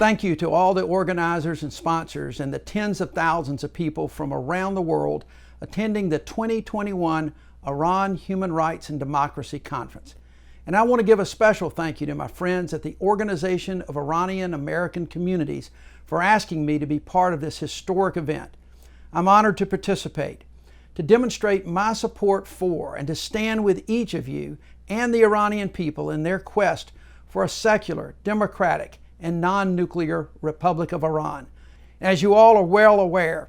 Thank you to all the organizers and sponsors and the tens of thousands of people from around the world attending the 2021 Iran Human Rights and Democracy Conference. And I want to give a special thank you to my friends at the Organization of Iranian American Communities for asking me to be part of this historic event. I'm honored to participate, to demonstrate my support for and to stand with each of you and the Iranian people in their quest for a secular, democratic, and non-nuclear Republic of Iran. As you all are well aware,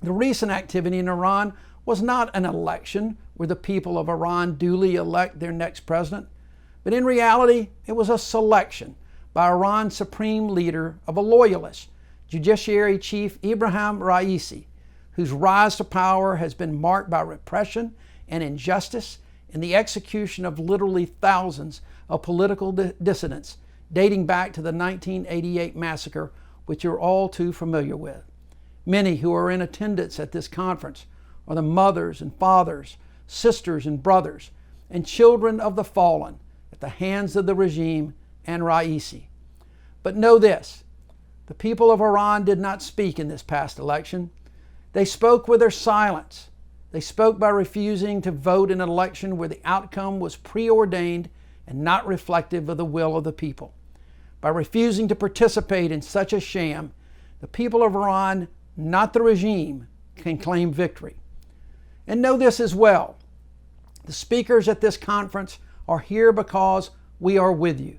the recent activity in Iran was not an election where the people of Iran duly elect their next president, but in reality, it was a selection by Iran's supreme leader of a loyalist, Judiciary Chief Ebrahim Raisi, whose rise to power has been marked by repression and injustice and the execution of literally thousands of political dissidents dating back to the 1988 massacre, which you're all too familiar with. Many who are in attendance at this conference are the mothers and fathers, sisters and brothers, and children of the fallen at the hands of the regime and Raisi. But know this, the people of Iran did not speak in this past election. They spoke with their silence. They spoke by refusing to vote in an election where the outcome was preordained and not reflective of the will of the people. By refusing to participate in such a sham, the people of Iran, not the regime, can claim victory. And know this as well. The speakers at this conference are here because we are with you.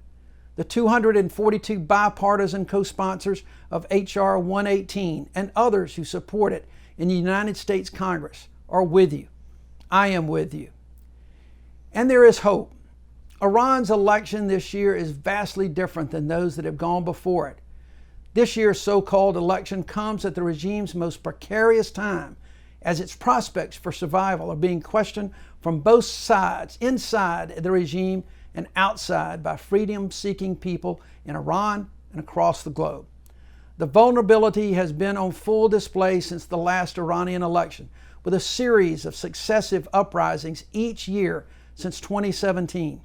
The 242 bipartisan co-sponsors of H.R. 118 and others who support it in the United States Congress are with you. I am with you. And there is hope. Iran's election this year is vastly different than those that have gone before it. This year's so-called election comes at the regime's most precarious time, as its prospects for survival are being questioned from both sides, inside the regime and outside by freedom-seeking people in Iran and across the globe. The vulnerability has been on full display since the last Iranian election, with a series of successive uprisings each year since 2017.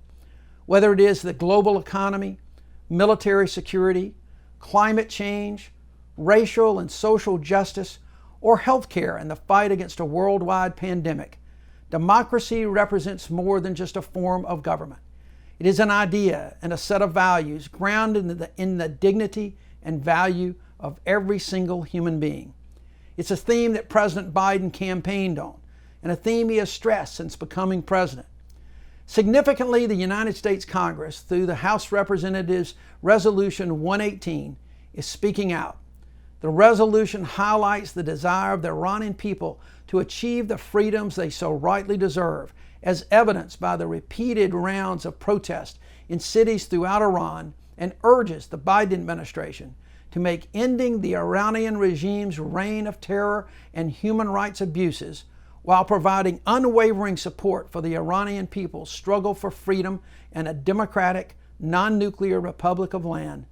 Whether it is the global economy, military security, climate change, racial and social justice, or healthcare and the fight against a worldwide pandemic, democracy represents more than just a form of government. It is an idea and a set of values grounded in the dignity and value of every single human being. It's a theme that President Biden campaigned on, and a theme he has stressed since becoming president. Significantly, the United States Congress, through the House Representatives Resolution 118, is speaking out. The resolution highlights the desire of the Iranian people to achieve the freedoms they so rightly deserve, as evidenced by the repeated rounds of protest in cities throughout Iran, and urges the Biden administration to make ending the Iranian regime's reign of terror and human rights abuses while providing unwavering support for the Iranian people's struggle for freedom and a democratic, non-nuclear republic of land.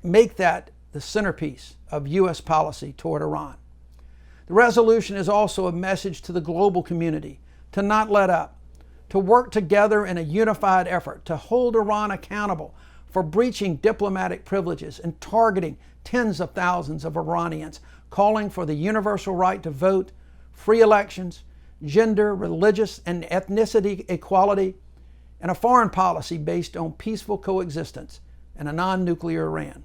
Make that the centerpiece of U.S. policy toward Iran. The resolution is also a message to the global community to not let up, to work together in a unified effort to hold Iran accountable for breaching diplomatic privileges and targeting tens of thousands of Iranians, calling for the universal right to vote, free elections, gender, religious, and ethnicity equality, and a foreign policy based on peaceful coexistence and a non-nuclear Iran.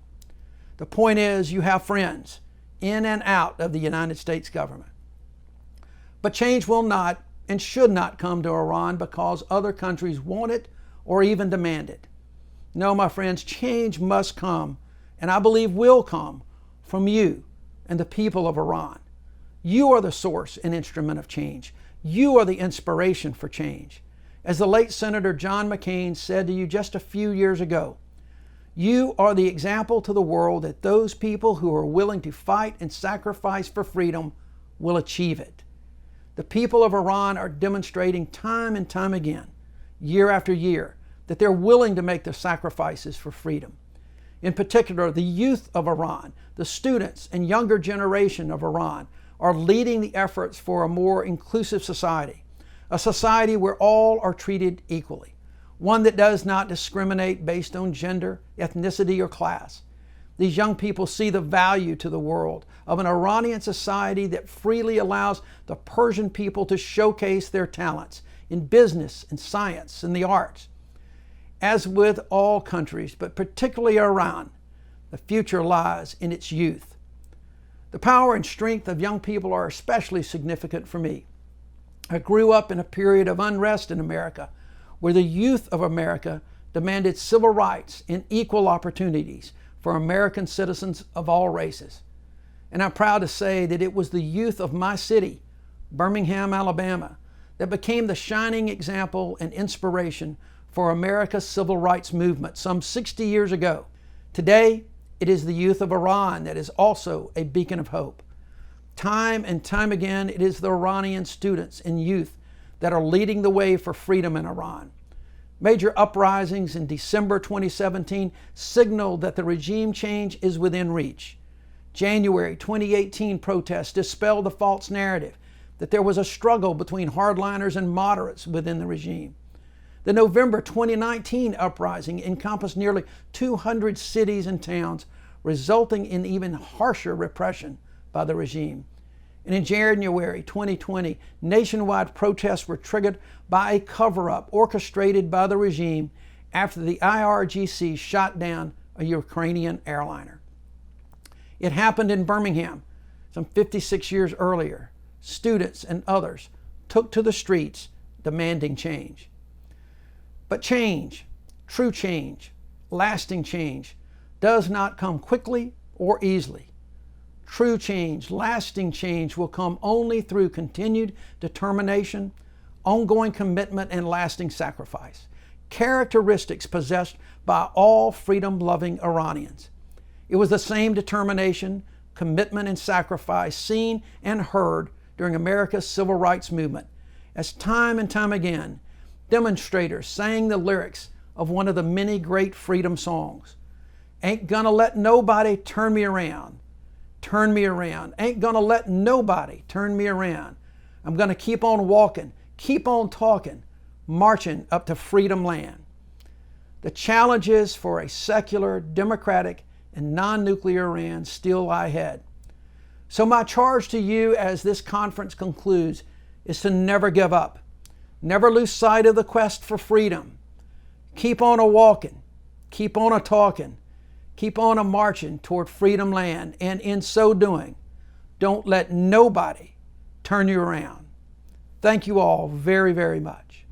The point is, you have friends in and out of the United States government. But change will not and should not come to Iran because other countries want it or even demand it. No, my friends, change must come, and I believe will come, from you and the people of Iran. You are the source and instrument of change. You are the inspiration for change. As the late Senator John McCain said to you just a few years ago, you are the example to the world that those people who are willing to fight and sacrifice for freedom will achieve it. The people of Iran are demonstrating time and time again, year after year, that they're willing to make the sacrifices for freedom. In particular, the youth of Iran, the students and younger generation of Iran, are leading the efforts for a more inclusive society, a society where all are treated equally, one that does not discriminate based on gender, ethnicity, or class. these young people see the value to the world of an Iranian society that freely allows the Persian people to showcase their talents in business and science and the arts. As with all countries, but particularly Iran, the future lies in its youth. The power and strength of young people are especially significant for me. I grew up in a period of unrest in America, where the youth of America demanded civil rights and equal opportunities for American citizens of all races. And I'm proud to say that it was the youth of my city, Birmingham, Alabama, that became the shining example and inspiration for America's civil rights movement some 60 years ago. Today, it is the youth of Iran that is also a beacon of hope. Time and time again, it is the Iranian students and youth that are leading the way for freedom in Iran. Major uprisings in December 2017 signaled that the regime change is within reach. January 2018 protests dispelled the false narrative that there was a struggle between hardliners and moderates within the regime. The November 2019 uprising encompassed nearly 200 cities and towns, resulting in even harsher repression by the regime. And in January 2020, nationwide protests were triggered by a cover-up orchestrated by the regime after the IRGC shot down a Ukrainian airliner. It happened in Birmingham some 56 years earlier. Students and others took to the streets demanding change. But change, true change, lasting change, does not come quickly or easily. True change, lasting change will come only through continued determination, ongoing commitment, and lasting sacrifice, characteristics possessed by all freedom-loving Iranians. It was the same determination, commitment, and sacrifice seen and heard during America's civil rights movement, as time and time again, demonstrators sang the lyrics of one of the many great freedom songs. Ain't gonna let nobody turn me around. Turn me around. Ain't gonna let nobody turn me around. I'm gonna keep on walking, keep on talking, marching up to freedom land. The challenges for a secular, democratic, and non-nuclear Iran still lie ahead. So my charge to you as this conference concludes is to never give up. Never lose sight of the quest for freedom. Keep on a walking, keep on a talking, keep on a marching toward freedom land, and in so doing, don't let nobody turn you around. Thank you all very, very much.